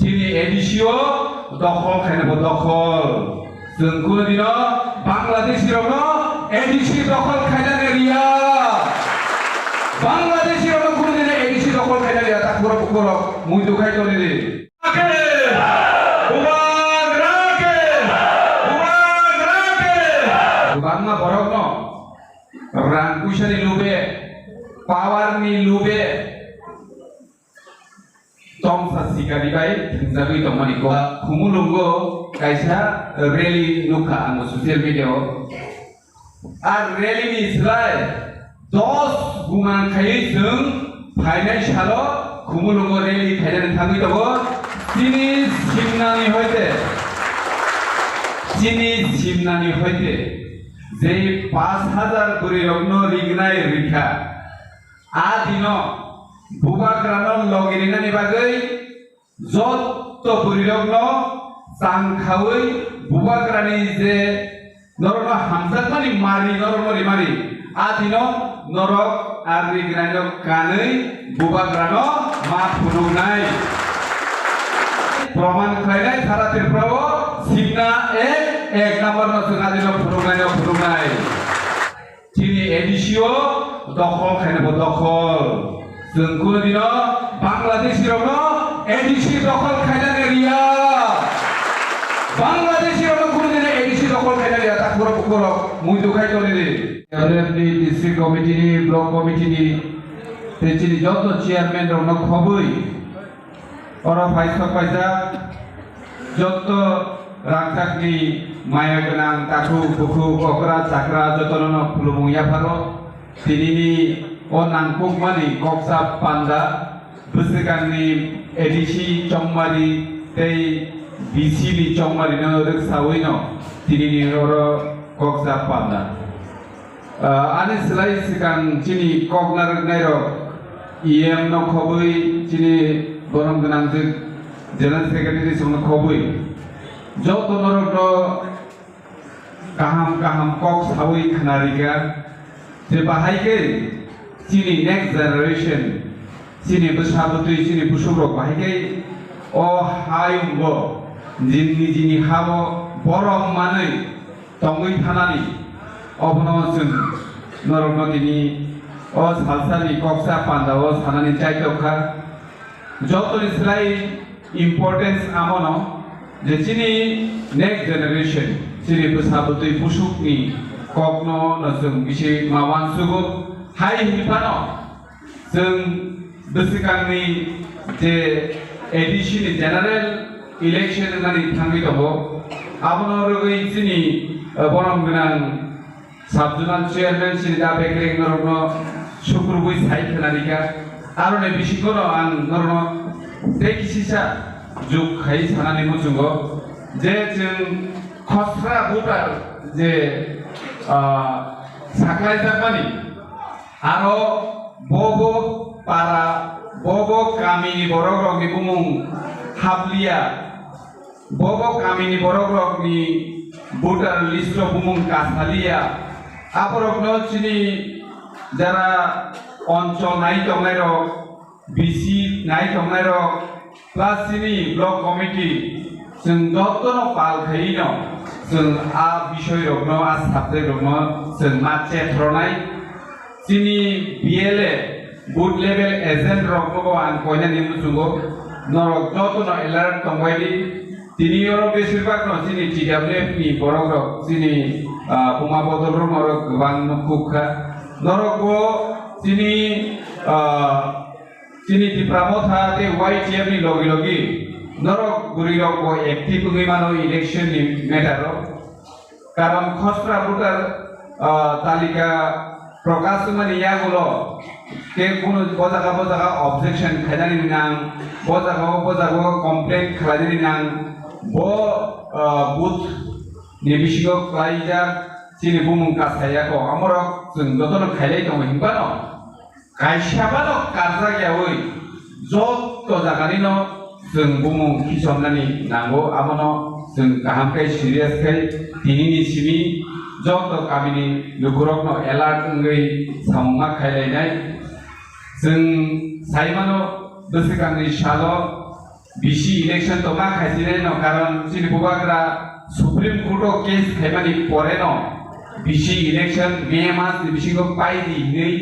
তিনি এডিসিও দখল খাইনাব দখল जों কোনদিনও বাংলাদেশের এডিসি দখল খাইনা গেরিয়া বাংলাদেশের কোনদিন এডিসি দখল খাইনা গেরিয়া তা পুরো পুরো মুই দুখাই চলে রে বাংলা বরক ন রাং পুইসানি লুবে পাওয়ারনি লুবে tongsa sikari bai jagui tongmani ko khumulungo kaisa rally nukha ang social media ar rally ni slai 10 guman khai जों फाइनाल सालो khumulungo rally khaidan thangui tobo chini simnani hoite je 5000 kori rogno rignai rikha adino বুবাগ্রানল লগিরিনানি বাগৈ যত পরিরগ্ন চাংখাওই বুবাগ্রানি যে নরন হামসাতমানি মারি নরমরি মারি আদিন নরক আর রিগ্রান কাनै বুবাগ্রান মা ফুনুনাই প্রমাণ খাইনাই সারাতের প্রভু সিগনা এক নম্বর নসনাদিন ফুনুনাই তিনি এডিসিও দখল খাইনাব দখল जों কোনদিনও বাংলাদেশের এডিসি দখল খাইনা গেরিয়া বাংলাদেশের কোনদিন এডিসি দখল খাইনা গেরিয়া তা পুরো পুরো মুই দুখাই চলে রে এমনি ডিস্ট্রিক্ট কমিটি নি ব্লক কমিটি নি তেচিনি যত চেয়ারম্যান রং খবই ওরা ফাইসা ফাইসা যত রাংথাকনি মায়া গোনাं তাকু বুকু ককরা চাকরা যতন ফুলুমুয়া Faro তিনিনি o nangkuk mani koksa panda busikanni edisi chongmari tei bisi ni chongmari no reksawi no tini ni oro koksa panda ani selai sikan chini koknar nairo em no khobui chini borom gnang je general secretary song khobui joto norok no kaham kok sawi khanariga je bahai ke chini next generation chini busabutui chini busubrok bahikai o hayumbo jini habo borom manai tongui thanani obono जों norokno tini o salsani koksa panda o sanani chaitokha jotoni slai importance amono je chini next generation chini busabutui busukni kokno no जों bisi mawan sugo hai hilpano जों बोसोरनि जे एडिसिनि general election होननानै थांबाय दङ आबोनो रगै जोंनि बरम गोनां साबजुनान chairman सिनि दा बेग्रें नरनो सुक्रुबुइ साइट होनानिका आरो नै बिसिखौनो आं नरनो तेकिसिसा जुग खाइ सानानै मुजुंगो जे जों खस्रा भोटार जे साख्लाय जाबानि आरो बबो पारा बबो गामिनि बर'ग्रगनि बुमुं हाबलिया बबो गामिनि बर'ग्रगनि भोटार लिस्ट बुमुं कासालिया आबरगनो चिनि जारा अञ्चल नाय दंनाय रक बिसि नाय दंनाय रक प्लास चिनि ब्लक कमिटि जों दत्तनो पाल खायिनो जों आ बिषय रगनो आ साबजेक्ट रगनो जों माचे थरनाय chini BLA boot level agent rokko an koina nimu jungo norok joto no alert tongwaidi tini oro beshirbag no chini TWF ni borok chini puma bodol ro norok gobang nukukha norok bo chini tipramotha te YTF ni logi norok guri rok bo active ngi mano election ni matter karon khosra voter talika प्रकाश माने यागुलो के कोनो बजागा objection खायनानि नां बजागा complain खालायनानि नां बो booth निबिसिगो क्लाइजा चिनि बुमुं कासायाको हमरो जों जतनो खायलाय दङ हिंबानो कायसाबानो कारजागियावै जत जागानिनो जों बुमुं किसमनानि नांगौ आमनो जों गाहामखाय सिरियासखाय दिनैनि सिमि जत गामिनि लुगुरकनो एलार्ट ngै साममा खायलायनाय जों साइमानो बोसोरगांनि साल BC election to ma khaisine no karon chini bubagra Supreme Court of case khaimani pore no BC election May mas ni BC ko pai di nei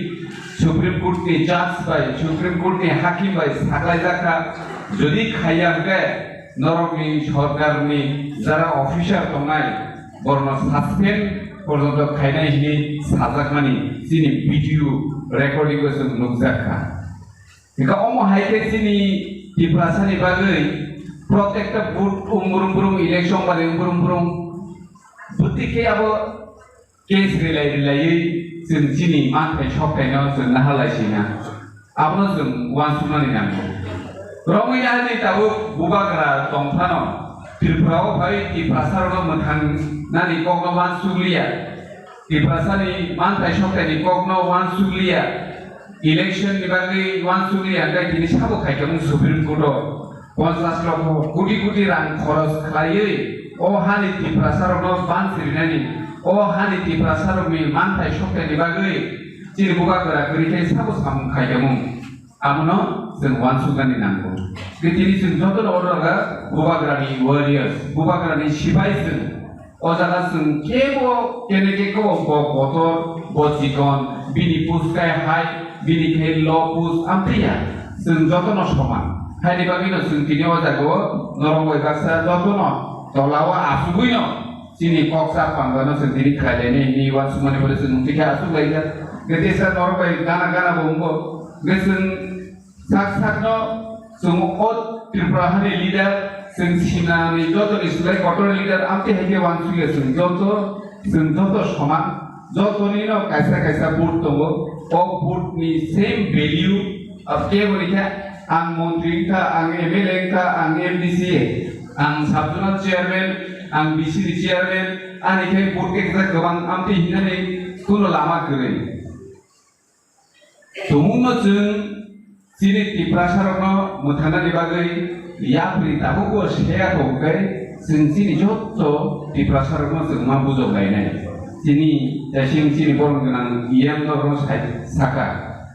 Supreme Court ni judge bai Supreme Court ni hakim bai saklai jakha jodi khaiya ke নরমি সরকারনি যারা officer তংনাই বর্ণ suspend পর্যন্ত খাইনাই হিনি সাজাকমানি চিনি video recording করেছেন নুকজাখা একা অম হাইতে চিনি টিপ্রাসানি বাগৈ প্রত্যেকটা বুথ উমরুম ইলেকশন বাদে উমরুম বুতিকে আবো কেস রিলাই जों চিনি মানথাই সবটাইনাও जों नाहालायसिना आबनो जों वानसुमानि नांगौ रंगैना नि दाबो बुबाग्रा दंफानो त्रिपुराव भाई टिप्रासारनो मोनथां नानि कगनो वानसुलिया टिप्रासानि मानथाय सप्तानि कगनो वानसुलिया इलेक्शन नि बागै वानसुलिया गाय दिनि साबो खायखौ सुप्रिम कोर्ट 50 लक्ष कोटी रां खरच खालायै अ हानि टिप्रासारनो बानसिरिनानि अ हानि टिप्रासारनि मानथाय सप्तानि बागै जिनि बुबाग्रा गरिथाय साबो साम खायखौ आमनो जों वानसुगानि नांगौ दिनै जों जतन अरगा बुबाग्रानि वारियार्स बुबाग्रानि सिपाइ जों अजागा जों केबो केनेकेको बतर बजिगन बिनि पुसकाय हाय बिनि के ल पुस आमथिया जों जतन समान हायनि बागिनो जों दिनै अजागो नरंगय गासा जतन तलावा आसुगुइनो जिनि कक्सा पांगानो जों दिनै खायलेनि नि वानसुमानि बले जों तिखा आसुगलाइगा गेदेसा नरगय गाना बुंगो गेसों साकनो जों अ त्रिपुरा हानि लिडार जों सिनानि जत इस्लाय गटर लिडार आमते हायके वानसुगे जों जत समान जतनि न कायसा बुट दङ अ बुटनि सेम भेल्यू अब केबोनिखा आं मन्त्रि का आं एमएलए का आं एमडीसी आं साबजुनाल चेयारमेन आं बिसिनि चेयारमेन आनिखाय बुट के गोबां आमते हिनानै कुनो लामा गरै दमुनो जों जिनि टिप्रासारनो मोथानानि बागै याफ्रि दाबो सेयाखौखाय जों जिनि जत्त टिप्रासारनो जों मा बुजौलायनाय जिनि दासिम जिनि बरं गोनां इयाम दरनो साका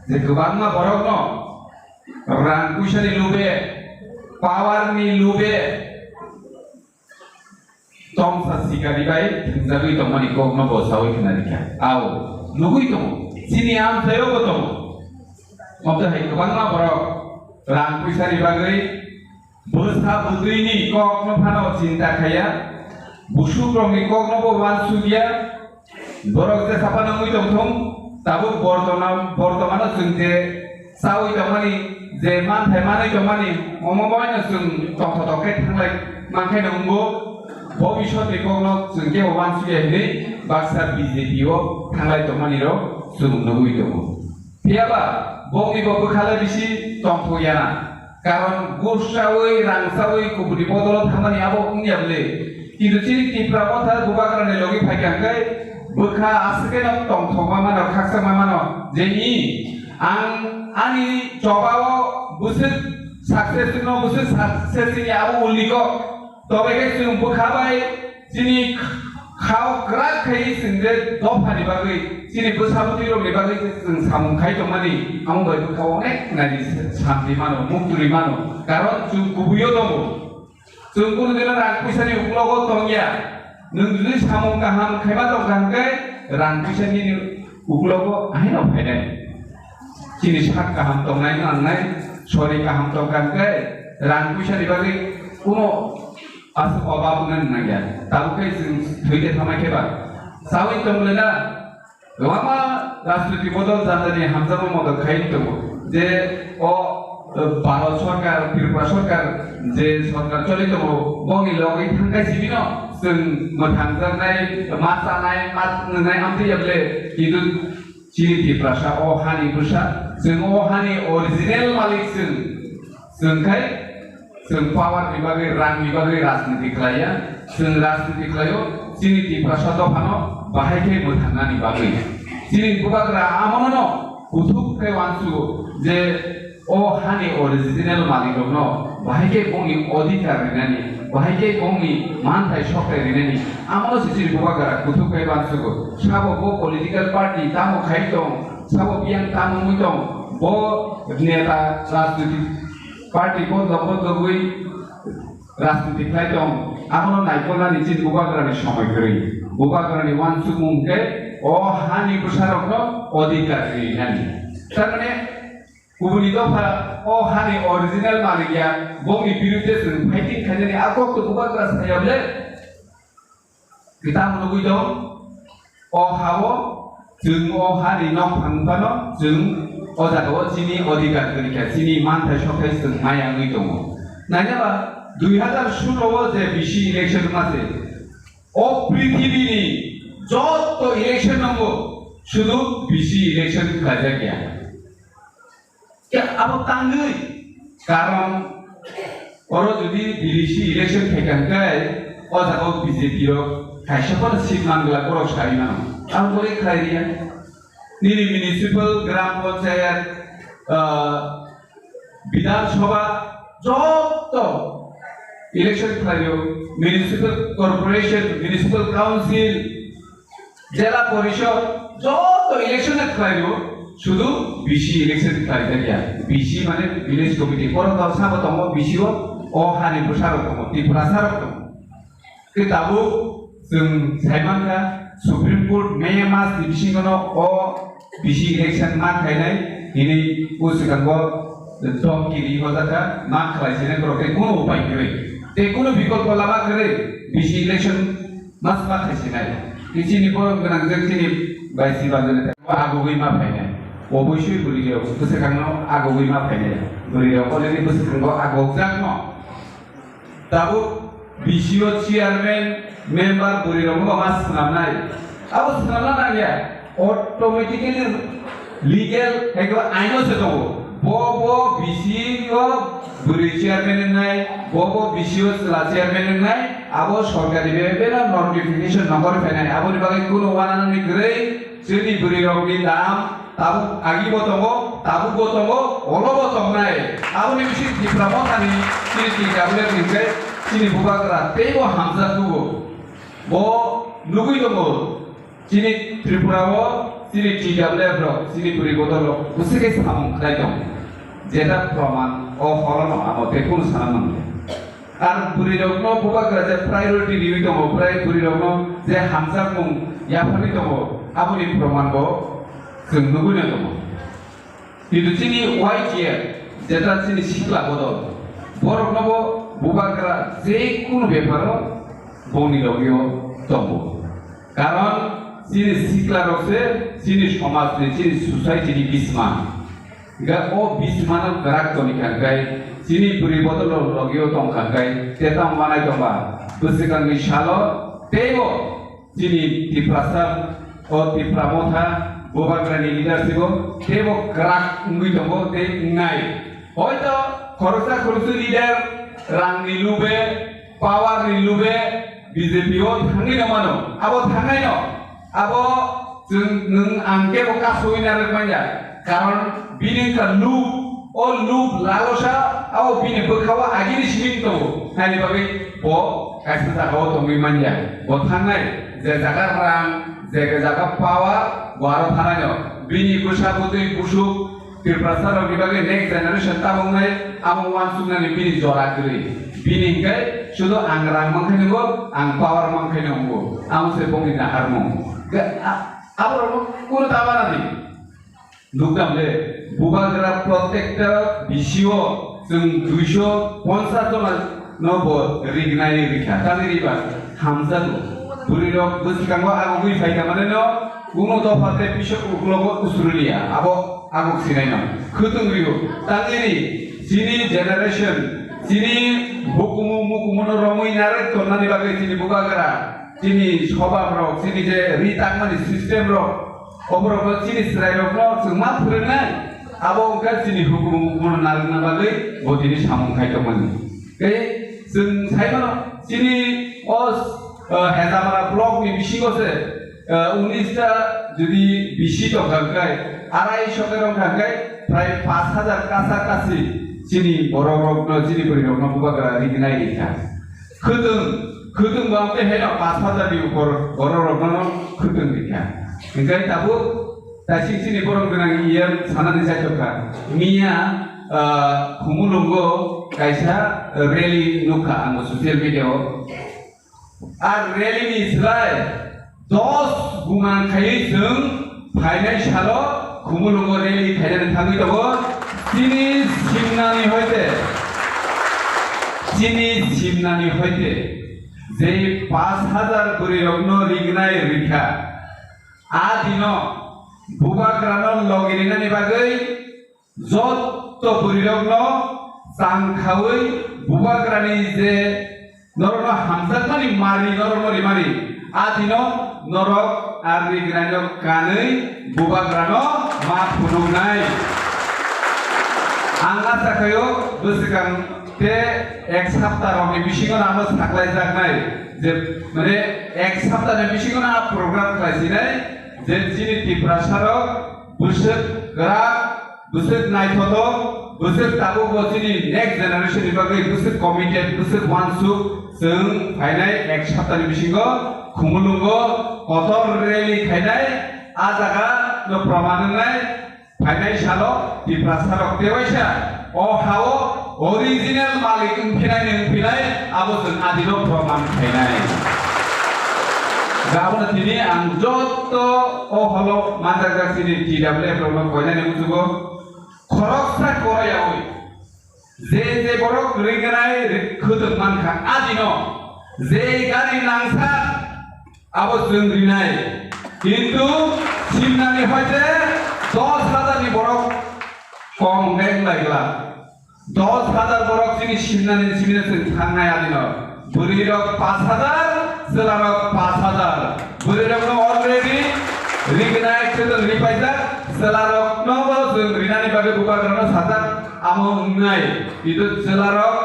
जे गोबां मा बरगनो रां फैसानि लुबे पावारनि लुबे तमसा सिगारि बाय थंजागै दमानि गगनो बसावै खनानिखा आव लुगै दङ जिनि आमथायाव दङ मते हाय गोबां मा बरग रां फैसानि बागै बोसा बुद्रिनि कगनो फानो चिन्ता खाया बुसुग्रंनि कगनो वानसुगिया बरग जे सापानो मुइ दंथं दाबो बर्तमान जों जे सावै दमानि जे मानथाय मानै दमानि अमबायनो जों तखतके थांलाय मानखाय नंगौ भबिष्यतनि कगनो जों के वानसुगिया नै बाक्सा बीजेपीओ थांलाय दमानि र जों नगै दङ पियाबा बंनिबो बोखाले बिसि तंथयाना कारण गुरसावै रांसावै कुबुनि बदल थांनानि आबो उनियाबले किन्तु चिनि टिप्रा मथा बुबाग्रानि लगे फायखांखाय बोखा आसके न तंथमा मानो खाकसामा मानो जेनि आंनि जबाव बुसे सक्सेस न बुसे सक्सेसनि आबो उलिको तबेके जों बोखाबाय चिनि खाव ग्रा खाय सिंजे दफानि बागै चिनि बोसाबुति रंनि बागै जों सामुखाय दमानि आंबाय बोखाव अनेक नानि सान्ति मानो मुक्तुरि मानो कारण जों गुबैयो दङ जों कुनु दिना रां फैसानि उग्लगो दंया नों जुदि सामु गाहाम खायबा दं गाहामखाय रां फैसानि उग्लगो आहिनाव फायनाय चिनि सात गाहाम दंनाय नांनाय सरि गाहाम दं गाहामखाय रां फैसानि बागै कुनु आसु अभाब नांनाया ताबुखाय जों थैले थामायखेबा सावै दंलेना गोबां राजनीति बदल जानानै हामजामा मदद खाय दङ जे अ भारत सरकार त्रिपुरा सरकार जे सरकार चलित दङ बंनि लगै थांगासिनो जों मोथांजानाय मासानाय मासनाय आमथैयाबले किन्तु चिनि टिप्रासा अ हानि फैसा जों अ हानि अरिजिनेल मालिक जोंखाय जों पावार विभागे रां विभागे राजनीति खालाया जों राजनीति खालायो चिनि टिप्रासा दफानो बाहायखे मोथांनानि बागै चिनि बुबाग्रा आमनो कुथुबखाय वानसु जे अ हानि अरिजिनेल मालिकनो बाहायखे गंनि अधिकार रिनानि बाहायखे गंनि मानथाय सप्ताय रिनानि आमनो चिनि बुबाग्रा कुथुबखाय वानसुगो साबो पलिटिकल पार्टी तामो खाय दं साबो बियां तामो मुइ दं ब नेता राजनीति पार्टी को लम्बो गगुई राजनीति खाय दं आमनो नायख'नानै जि बुबाग्रानि समय गै बुबाग्रानि वानसुमुंके अ हानि प्रसारकनो अधिकार गैयानि तारमाने गुबुननि दफा अ हानि अरिजिनेल मालिकया बंनि बिरुद्धे जों फाइटिं खायनानै आगक बुबाग्रा सायावले किताब लुगै दं अ हावो जों अ हानि न फांबानो जों अजागाव जिनि अधिकार गैया जिनि मानथाय सखाय जों मायाङै दङ नायनाबा 2016 जे बिसि इलेक्शन मासे अ पृथिबीनि যত ইলেকশন নামবো শুধু বিসি ইলেকশন কাজে গিয়া কে আবো তাঙ্গই কারণ ওর যদি বিসি ইলেকশন থেকানকাই অজাগো বিজেপি র খাইসাপর সিট মানগলা করো সারিনা আম করে খাইরিয়া নিরি মিউনিসিপাল গ্রাম পঞ্চায়েত বিধানসভা যত ইলেকশন খাইও মিউনিসিপাল কর্পোরেশন মিউনিসিপাল কাউন্সিল জেলা পরিষদ যত ইলেকশন খাইও শুধু বিসি ইলেকশন খাইতে গিয়া বিসি মানে ভিলেজ কমিটি পরকাল সাবতম বিসিও অ হানি প্রসারকম ত্রিপুরা সারকম কিতাবু जों साइमानगा सुप्रीम कोर्ट मे मास दिबिसिंगनो अ बिसि इलेक्शन मा खायनाय दिनै उसिगांगो दमगिरि हजाका मा खालायसिने करके कोनो उपाय गै ते कोनो विकल्प लामा करे बिसि इलेक्शन मास मा खायसिनाय किसिनि बर गोनां जों तिनि बायसि बाजने आगुबै मा फायनाय अबयसै बुरियाव उसिगांनो आगुबै मा फायनाय बुरियाव अलरेडि उसिगांगो आगु जागनो दाबो बिसिओ चेयारमैन member buri romo mas namnai abo namna na ya automatically legal ego aino se to bo bisi o buri chairman nai bo bisi o la chairman nai abo সরকারি ভাবে না নোটিফিকেশন নম্বর ফেনাই abo ni bagai kuno wana ni grei sini buri romi dam tabu agi botongo tabu botongo olo botong nai abo ni bisi diploma tani sini tiga bulan ni grei sini bubagra tebo hamza tugo bo lugui dong sini Tripura bo sini TWF ro sini Puri Botol ro usike samung khai dong jeta praman o holono amote kun sanam ar Puri rokno bubagra je priority riwi dong Puri rokno je hamza mung yapani dong abuni praman bo जों lugui dong itu sini YGR jeta sini sikla bodol borokno bo bubagra je kun beparo বনি লগিও তব কারণ সিনি সিকলা রসে সিনি সমাজ নে সিনি society নি বিসমান গা ও বিসমান গ্রাক তনি কাঙ্গাই সিনি পুরি বদল লগিও তং কাঙ্গাই তেতাম বানাই তবা বুসিকাং নি শালো তেবো সিনি টিপ্রাসা ও টিপ্রামথা বোবাগ্রানি লিডারশিপ তেবো গ্রাক উঙ্গি তব তে নাই হয়তো খরচা খরচু লিডার রাং নিলুবে পাওয়ার নিলুবে BJP o thangi na mano abo thangai no abo जों नों आंके bo kasoi na rekmanya karon bini ka loop lagosa abo bini bokhawa agini simin to nani bagai bo kaisa jagao tongi manja bo thangai je jaga rang je jaga pawa waro thanai no bini busabutui busuk tirprasar bibagai next generation tabongai amo wansumnani bini jora kri bini kai শুধু আং রাং মাংখাই নগো আং পাওয়ার মাংখাই নগো আং সে বঙ্গি না হারমো আবার কোন তাবানা দি দুকদামলে বুবাগ্রা প্রত্যেকটা বিসিও जों 250 জন নব রিগনাই রিখা তালিরিবা হামজা বুরিরক বুসিকাঙ্গো আগুই ফাইকা মানে ন কোন দফাতে পিছক উগলগো উসুরলিয়া আবো আগক সিনাই না খুতুংরিও তালিরি সিনি generation sini hukumu romoi nare tonani bagai sini bubagra sini sobab rok sini je ritangmani system rok obrok sini serai rok no sema phurenai abo ongka sini hukumu narna bagai bodini samung khai tomani ke जों saimano sini os hezamara block ni bisingo se 19 ta jodi bisi tongkai arai shokerong tangkai prai 5000 kasa kasi sini borok no sini borok no bubagra rignai ita khudung bangte hena 5000 di upor borok no khudung ita engkai tabu tasi sini borok genang iyer sanani sajoka mia khumulungo kaisa rally nukha ang social media ar rally ni slai 10 guman khai jeng phainai salo khumulungo rally khainai thangui dago chini simnani hoite যে 5000 করে রগ্ন রিগনাই রিখা আদিনো বুবাগ্রানল লগিরিনানি বাগৈ যত পরিরগ্ন চাংখাওই বুবাগ্রানি যে নরন হামজাতমানি মারি আদিনো নরক আর রিগনাইনো কাनै বুবাগ্রানো মা ফুনুনাই আংলা সাকায়ো বসিকাং তে এক সপ্তাহের বিশিগণ আমরা থাকলাই যাকনাই যে মানে এক সপ্তাহের বিশিগণ আ প্রোগ্রাম খাইছি নাই যে যিনি ত্রিপ্রাসারক বুসক গরা বুসক নাইথত বুসক তাবু বচিনি নেক্সট জেনারেশন বিভাগে বুসক কমিটেড বুসক ওয়ানসু जों फाइनाय एक सप्ताहनि बिसिङाव खुमुलुंग कतर रेली खायनाय आ जागा न प्रमाणनाय फाइनाय सालो ত্রিপ্রাসারক देवायसा अ हाओ original malik फिनाय आबो जों आदिलो प्रमाण खायनाय गाबोन दिनै आं जत अ हलो माजागासिनि टिडब्लिउ प्रब्लेम कयनाय मुजुगो खरकसा करायावै जे बरक रिगनाय खोदों मानखा आदिनो जे गारि नांसा आबो जों रिनाय किन्तु सिमनानि हयते 10,000 नि बरक कम नेक लागला 10,000 बरक जिनि सिमनानि सिमिनासो थांनाय आदिनो बुरिरक 5,000 सोलारक 5,000 बुरिरकनो अलरेडी रिगनाय खोदों रिपायजा सोलारक नबो जों रिनानि बागै बुबाग्रानो साजा आमो नाय itu selarok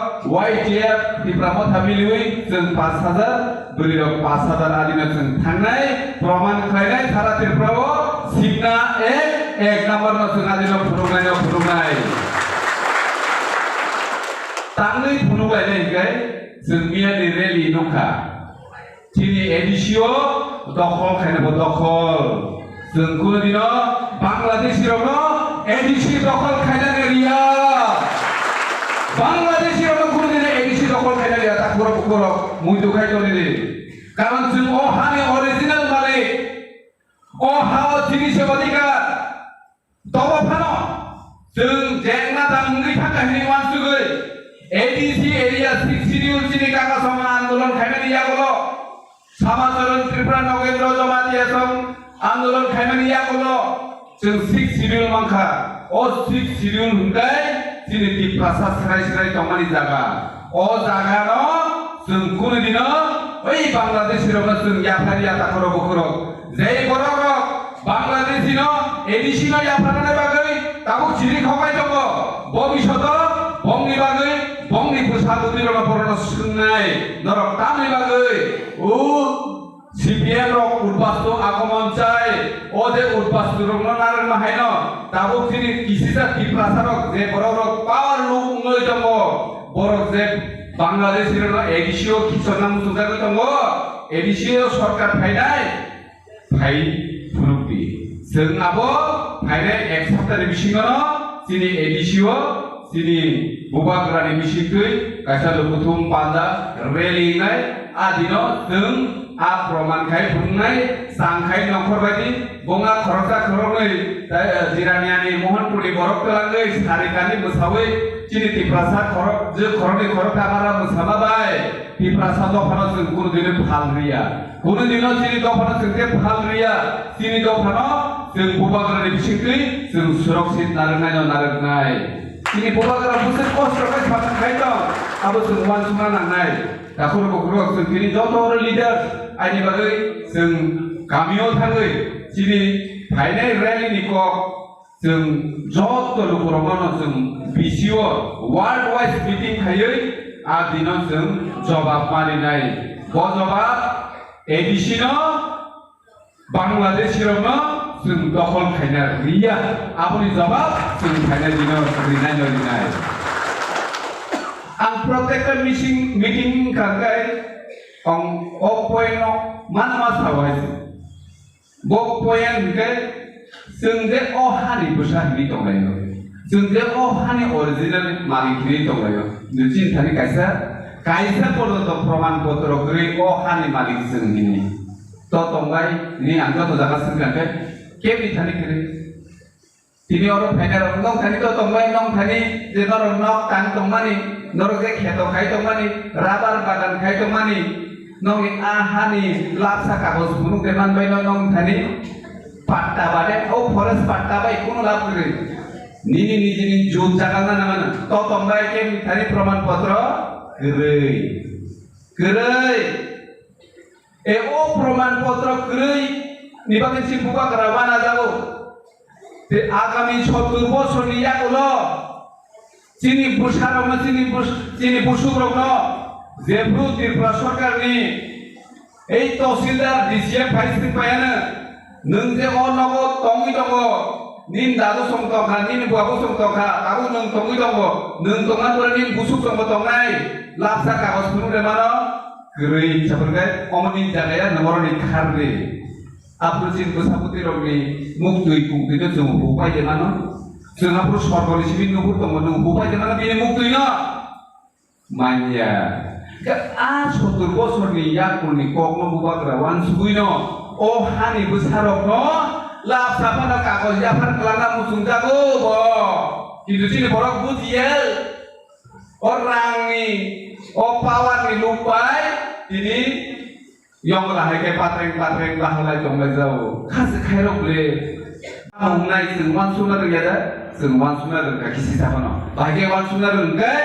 YTF di Pramo Thamiliwi जों 5,000 बुरिरक 5,000 आदिनो जों थांनाय प्रमाण खायनाय थारातिर प्रभु सिमना एक नम्बर न जों आदिनो फुरुंनाय तांनै फुरुंलायनाय गाय जों मियानि रेली नखा तिनि एडिसियो दखल खायनाबो दखल जों कुनो दिनो बांलादेशिरावनो एडिसि दखल खायनानै रिया बांलादेशी रावनो कुनो दिनै एडिसि दखल खायनानै रिया ताकबर बुकर मुइदु खायतोनि कारण जों अ हानि अरिजिनाल मालिक अ हाओ जिनिस अधिकार तब फानो जों जेंना दांगै थाखायनि मानसुगै एडिसि एरिया 6 शिड्यूल सिनि काका समा आंदोलन खायनानै यागलो समाजरण त्रिपुरा नगेन्द्र जमातिया सम आंदोलन खायनानै यागलो जों 6 शिड्यूल मांखा अ 6 शिड्यूल हुंगाय जिनि ত্রিপ্রাসা सराय तमानि जागा अ जागानो जों कुनो दिनो ओइ बांलादेशिरावनो जों याफारिया ताखरो बखरो जे बरक बांलादेशिनो एडिसिनो याफारानाय बागै ताबो चिरि खबाय दङ भबिष्यत बंनि बागै बंनि फोसाबुदिनो बरनो सोंनाय नरक तामनि बागै उ CPM rok urbastu agomon cai ode urbastu rok naran mahaino tabu sini kisisa ত্রিপ্রাসারক je borok power look ngoi tongo borok je Bangladesh rok edisio kisona musuga tongo edisio sorkar phainai phai phurukti जों abo phainai ek saptani bisingono sini edisio sini bubagrani bisingtui kaisa lukutum panda rally nai adino जों आ प्रमाण खाय बुंनाय सांखाय नखर बायदि बंगा खरसा खरनै जिरानियानि मोहनपुरनि बरक तलाङै सारिकानि मोसावै चिनि ত্রিপ্রাসা खरक जो खरनि खरक आमारा मोसाबाय ত্রিপ্রাসা दफानो जों कुनो दिनो फाल रिया कुनो दिनो चिनि दफानो जों ते फाल रिया चिनि दफानो जों बुबाग्रानि बिसिंखै जों सुरक्षित नारनाय चिनि बुबाग्रा बुसे कष्ट खाय फाखाय दं आबो जों मानसुना नांनाय दाखुर बखुर जों दिनै जतोर लिडार आइनि बागै जों गामियाव थाङै दिनै फाइनाय रेलीनि कक जों जत लोगोरावनो जों बिसिओ वर्ल्ड वाइड मिटिं थायै आ दिनाव जों जवाब मारिनाय ब जवाब एडिसिनो बांलादेशिरावनो जों दखल खायना रिया आबोनि जवाब जों फाइनाय दिनाव रिनाय ang protector meeting kagay ang opoyno manmas hawai bok poyan kay sengde ohani busah ni tonglay जों जे हानि अरिजिनेल मालिकनि दंलायो नोंसिनि थानि कायसा पर्यन्त प्रमाण पत्र गै हानि मालिक जोंनि तो दंबाय नि आंगा तो जागा सोंखांबाय केबि थानि करे तिनि अर फाइनाल नं थानि तो दंबाय नं थानि जे नर नक तान दंमानि नर जे खेत खाय दंमानि राबार बागान खाय दंमानि नंनि हानि लाबसा कागज खुनु देमान बाय नं थानि पाट्टा बादे फरेस्ट पाट्टा बाय कुनु लाभ करे निनि निजिनि जुत जागा ना माने तो दंबाय केबि थानि प्रमाण पत्र गरै ए प्रमाण पत्र गरै निबागे सिपुका ग्राबाना जागो ते आगामी 70 বছরनि यागोलो चिनि बुसारनो चिनि बुसुग्रनो जेब्रु त्रिपुरा सरकारनि এই তহসিলদার ডিসিএফ ফাইসিং পায়াनो नों जे नगो तंगै दङ निन दादु संतखा निन बुआबो संतखा आबो नों तंगै दङ नों तंगा तोरा निन बुसुक संबो तंनाय लाबसा कागज खुनु देमानो गरै साबरगे अमनि जागाया नमरनि खारदे आपुचिन बसापुति रगनि मुक्तुइ कुंगिनो जों होबाय देमानो जोंहाबो सरकारनि सिबिन नहुर दङ नों होबाय देमानो बिनि मुक्तुइ न मानिया आ 70 বছরनि याकुनि कगनो बुबाग्रा वान सुगुइनो हानि बोसारकनो लाबसाफाना कागज जाफार कलाना मुसुं जागो बो किन्तु चिनि बरक बुजियल रांनि पावारनि लुपाय दिनै यंगला हायके पात्रें बाहलाय दंलाय जाव खासे खायरकले आंनाय जों वानसुना रोंयादा जों वानसुना रोंगा किसि थाबानो बागे वानसुना रोंगाय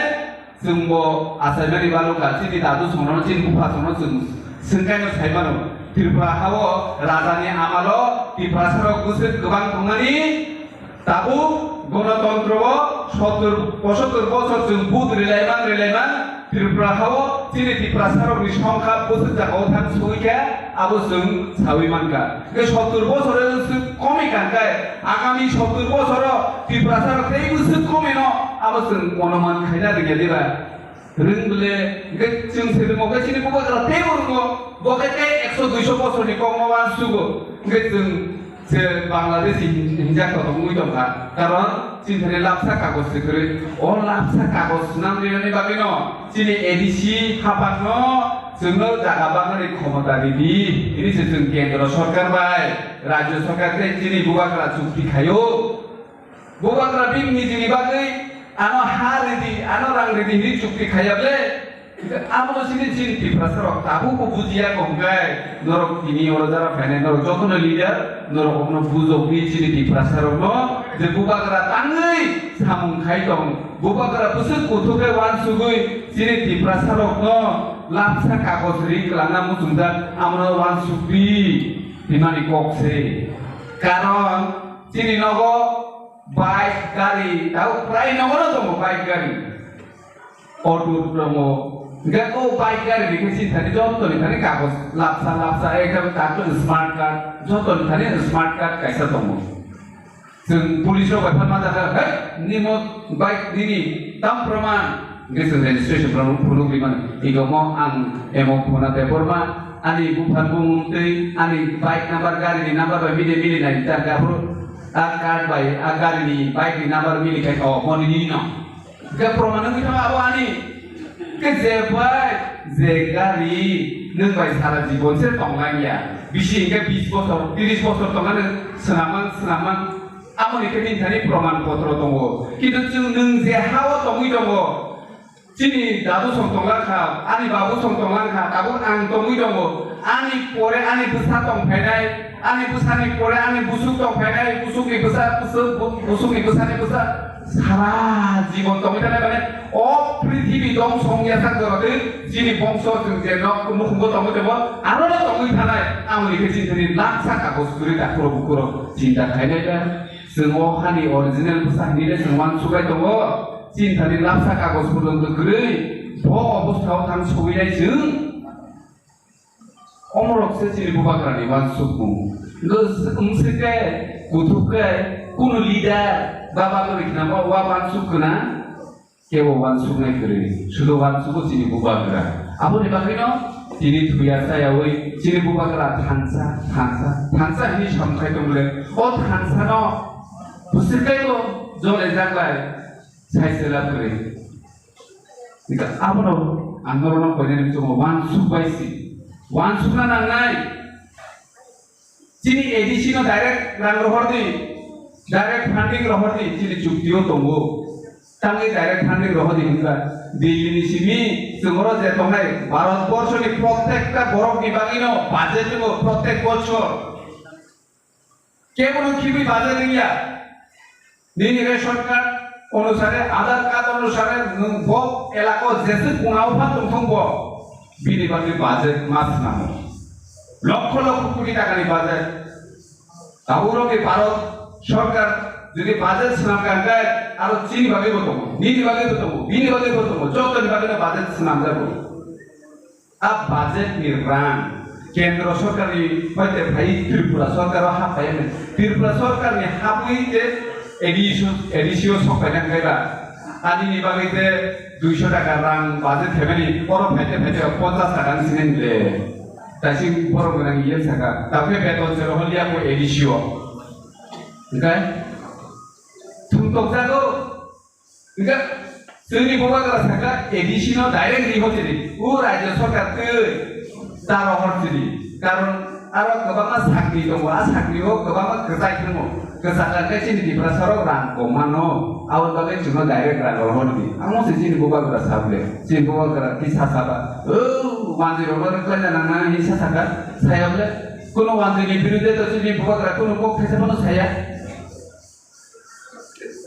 जोंबो आसायमानि बालुका चिनि दादु संनो चिन बुफा संनो जों सोंगायनो सायमानो त्रिपुरा हावो राजानि आमालो त्रिपुरा सरक गुसुत गोबां दंनानि दाबु गणतन्त्रआव 70 বছর जों बुद रिलायमान त्रिपुरा हावो चिनि त्रिपुरा सरकनि संख्या बोसोर जागाव थां सयखा आबो जों साविमानका बे 70 বছরে कमिकानखाय आगामी 70 বছराव त्रिपुरा सरक दै बोसोर कमिनो आबो जों अनुमान खायना रोंया देबा रोंबले जों सोलोंबाय चिनि बुबाग्रा तेबुरगो बकेटे 100-200 বছরनि कमवान सुगो जों जे बांलादेश हिंजाखौ दंगै दंखा कारण चिन्थानि लाबसा कागज करे लाबसा कागज नामनि बागैनो चिनि एडिसि हाबानो जोंनो जागा बांगानि क्षमता दिबि इनि जों केन्द्र सरकार बाय राज्य सरकार चिनि बुबाग्रा चुक्ति खायो बुबाग्रा बिं निजिनि बागै आनो हा रेडि आनो रां रेडि नि चुक्ति खायाब्ले आमनो चिनि चिन त्रिपुरा सरक ताबु को बुजिया गंगाय नरक तिनि अरजारा फाइनाल नरक जतनो लिडार नरक हमनो बुजो बि चिनि त्रिपुरा सरकनो जे बुबाग्रा ताङै सामुं खाय दं बुबाग्रा बोसोर गथोके वान सुगै चिनि त्रिपुरा सरकनो लाबसा कागज रि क्लाना मुजुंदा आमनो वान सुबि बिमानि कक्से कारण चिनि नगो बाइक गाड़ी ताउ प्राय नगरो दङ बाइक गाड़ी अटो दङ गएको बाइक गाड़ी बिखि थानि जतनि थानि कागज लाबसा एकदम ताको स्मार्ट कार्ड जतनि थानि स्मार्ट कार्ड कायसा दङ जों पुलिसआव बायफान मा जाखा है निमो बाइक दिनि ताम प्रमाण गेसो रेजिस्ट्रेशन प्रमाण फुलु बिमान इगमो आं एमो फना पेपरमा आनि बुफान बुंतै आनि बाइक नम्बर गाड़ीनि नम्बर बाय मिलि नाय जागाफोर आ कार्ड बाय आ गाड़ीनि बाइकनि नम्बर मिलिखाय मनिनि न गे प्रमाण बिथाङा आबो आनि के जे गाड़ी नों बाय सारा जीवन से तंगानिया बिसि के 20 বছর 30 বছর तंगानो सोनामान आमनि के निथानि प्रमाण पत्र दङ किन्तु जों नों जे हाव तंगै दङ चिनि दादु संतंलाखा आनि बाबु संतंलाखा दाबु आं तंगै दङ आनि परे आनि बुसा तंफायनाय आनि बुसानि परे आनि बुसुक तंफायनाय बुसुकनि बुसानि बुसा सारा जीवन तंगै थानाय माने पृथ्वी दं संया सागरदे चिनि बंश जों जे नखुंगो तंगै दङ आरो तंगै थानाय आमनि के चिन्थानि लाखसा कागज गुरि दाखुर बुकुर चिन्ता खायनाय जों हानि अरिजिनेल बुसानि जों मान सुगाय दङ चिन्थानि लाबसा कागज पर्यन्त गरै अबस्थायाव थां सहैनाय जों अमरकसे चिनि बुबाग्रानि मान सुगु गोसोके गुथुके कुनु लिडार बाबा गरिखना वा मान सुगना केवो मान सुगनाय गरै सुदो मान सुगु चिनि बुबाग्रा आबोनि बागैनो दिनै थुया सायावै चिनि बुबाग्रा थानसा हिनि सामखाय दंले थानसानो बुसिरखायबो জলে জাগলায় সাইসেলা করে এটা আবারও আন্দোলন করে নিচ্ছিল ওয়ান সুখনা নাংনাই চিনি এডিসিনো ডাইরেক্ট রাং রহরদি ডাইরেক্ট ফান্ডিং রহরদি চিনি চুক্তিও দंगो তাঙ্গি ডাইরেক্ট ফান্ডিং রহরদি হিংকা দিল্লিনি সিমি जोंरो যে তোমরা ভারতবর্ষের প্রত্যেকটা বড় বিভাগীয় বাজেট দিব প্রত্যেক বছর কেবল কিবি বাজেট দিয়া নিনি রেশন কার্ড অনুসারে আধার কার্ড অনুসারে বক এলাকা যেসে কোনাও ফা তংথংব বিনিবাগি বাজেট মাস নাম লক্ষ লক্ষ কোটি টাকার বাজেট তাহলে ভারত সরকার যদি বাজেট স্নাম কাঙ্গায় আর চিনি ভাগে বতম নিনি ভাগে বতম বিনি ভাগে বতম যত ভাগে বাজেট স্নাম যাব আব বাজেট নির্মাণ কেন্দ্র সরকারি হইতে ভাই ত্রিপুরা সরকার হাফায় ত্রিপুরা সরকার নি হাফুইতে এডিসিও সরকার গাইবা আদিনি ভাগেতে 200 টাকা রাং বাজেট হেবেনি পর ফেতে 50 টাকা সিনেনলে তাসিং বড় গনা ইয়ে থাকা তাকে বেতন জেরো হলিয়া কো এডিসিও ওকে থুমতক জাগো ওকে जोंनि बबागरा थाका एडिसिनो डाइरेक्ट रिहतिनि उ राज्य सरकार कै तार हरतिनि कारण आरो गोबां साख्रि दङ आ साख्रिखौ गोबां गोजाय दङ गोजाखाय चिनि दिफ्रासारो रां गमानो आउट बागै जोङो डाइरेक्ट रां हरनि आमो चिनि बबागरा साबले चिनि बबागरा किसा साबा ओ मानजिरो क्लाइना नांना हिसा थाका सायाबले कोनो वानजिनि बिरुद्धे त चिनि बबागरा कोनो कक थाइसाबनो साया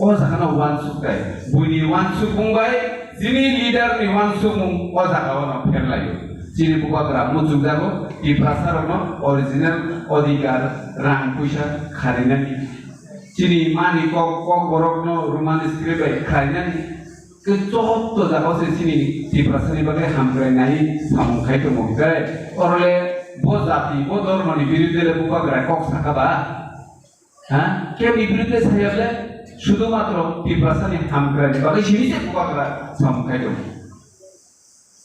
ओ जाखाना वान सुकाय बुनि वान सुकुंबाय जिनि लिडार नि वान सुमुं ओ जाखाना फेरलायो जिनि बुबागरा मुजुग जागो इफ्रासारनो ओरिजिनल अधिकार रां पैसा खारिनानि जिनि मानि कक बरकनो रुमानि स्क्रिप्ट खारिनानि के चोत्त जागावसे जिनि इफ्रासारनि बागै हामग्रायनाय सामुखाय दंमोनखाय अरले बो जाति बो धर्मनि बिरुद्धे बुबागरा कक साखाबा हा के बिरुद्धे सायाबले শুধুমাত্র ত্রিপুরাসানি হামগ্রানি বাকি সিনিসে বুবাগরা সামখাই দं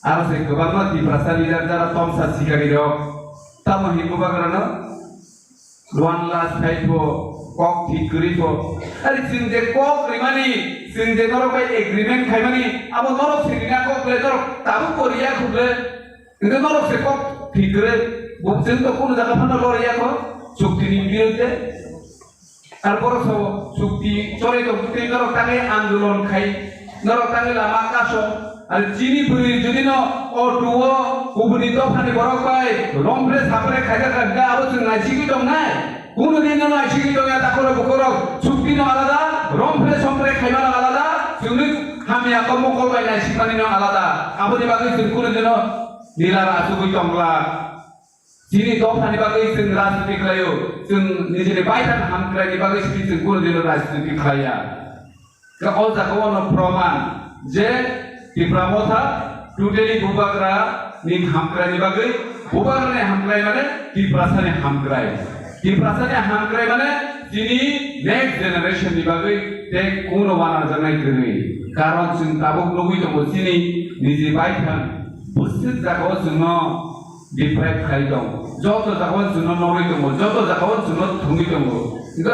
আর সে গোবাংমা ত্রিপুরাসানি যারা তমসা শিকারি রক তামহি বুবাগরানো 1 লাখ ফাইফো কক ঠিক করিব আরে সিং যে কক রিমানি সিং যে নরক এগ্রিমেন্ট খাইমানি আবো নরক সিনা কক লে নরক তাবু করিয়া খুবলে কিন্তু নরক সে কক ঠিক করে বুঝছেন তো কোন জায়গা ফানা লড়িয়া কো চুক্তিনি বিরুদ্ধে তারপর সব চুক্তি চলে তো নরক টাঙে আন্দোলন খাই নরক টাঙে লামা কাশো আর চিনি পুরি যদি ন ও টুও উবনি তো ফানি বরক পাই রমরে সাপরে খাইতা কাগা আবো जों নাইসিকি দং নাই কোন দিন ন নাইসিকি দং এটা করে বকরক চুক্তি ন আলাদা রমরে সম্পরে খাইমানা আলাদা जोंनि হামিয়া কমকল বাই নাইসিকানি ন আলাদা আবনি বাগै जों কোন দিন নীলারা আসুবই তংলা जिनि दफानि बागै जों राजनीति खालायो जों निजेनि बायथान हामग्रायनि बागै जों कोनदिन राजनीति खालाया अ जागावनो प्रमाण जे टिप्रामथा टुडेलि बुबागरा नि हामग्रायनि बागै बुबागरानि हामग्राय माने टिप्रासानि हामग्राय माने जिनि नेक्स्ट जेनारेशननि बागै ते कोनो बाना जानाय गै कारण जों दाबो लुबै दङ जिनि निजे बायथान बुस्थु जागाव जों डिफ्राइट खाइ दं যত জাগাও জুন নরই দङ যত জাগাও জুন থুমি দङ কিন্তু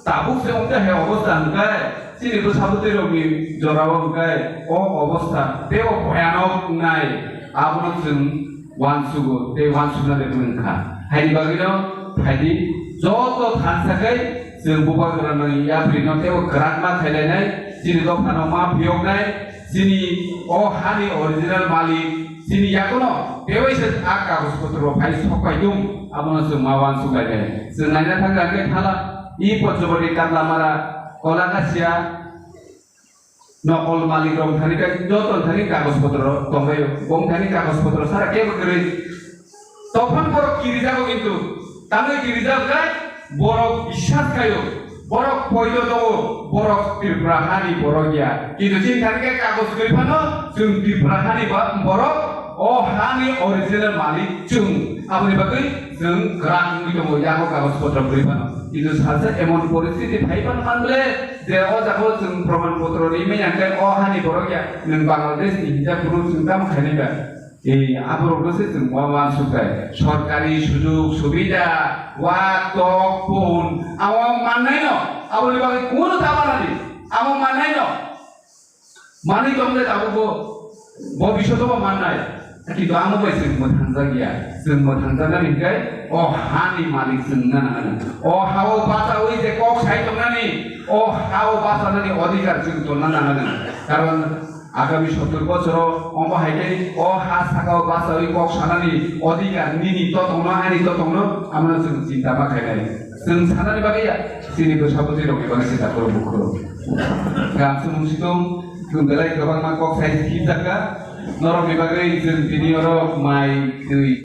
তাবু সে ওতে হে অবস্থা হংকাই চিনি তো সাবতে রবি জরাও হংকাই ও অবস্থা তেও ভয়ানক নাই আবনো जों ওয়ানসুগো তে ওয়ানসুনা দে তুনখা হাই বাগিনো ফাইদি যত থানসাকাই जों बुबागरानो याफ्रिनो तेও গ্রাকমা খাইলাইনাই চিনি দফানো মা ভিয়গনাই চিনি ও হানি অরিজিনাল মালিক Sini yakono, dewa isa kagus putro fai sokai dum, abono se mawan sukai deh. Sengaja tangga ke thala, ipot coba karla mara, kola kasia, nokol malik rom thani ka joton thani kagus putro, tonggayo, bom thani kagus putro, sara ke bagere. Tofan borok kiri jago gitu, tangai kiri jago kai, borok isat kayo. Borok poyo dogo, borok tirprahani boroknya. Gitu sih thani ka kagus keripano, jung tirprahani borok. Oh hani original malik jung apni bagai jung gerak gitu mo yago kagus putro beripano itu saja emon परिस्थिति भाइपान मानले जे ओ जाको jung प्रमाण पत्र रिमे याके oh hani borok ya nang Bangladesh ni hijab guru jung tam খাইনিবা এই আবরক দসে jung one সুকাই সরকারি সুযোগ সুবিধা ওয়া টক ফোন আওয়া মাননাই ন আপনি বাকি কোন দাবা Nadi amo manai no mani tomle abo bobishoto manai কিন্তু amo bai sing mo thangja gya sing mo thangja na ningai o hani malik sing na o hao bata oi je kok sai tongna ni o hao bata na ni অধিকার sing to na karon আগামী 70 বছর অঙ্ক হাইতে ও হাত থাকাও বাসা ওই cock সানানি অধিকার নিনি ততনো আনি ততনো আমরা जों চিন্তা বাখাই নাই जों সানানি বাগে সিনিবो সাবুতি রকি বাগে চিন্তা করব বুখো গামসু মুসিতম जों বেলাই गोबां मा কক সাইজ কি জায়গা নরম বিভাগে जों তিনি অর মাই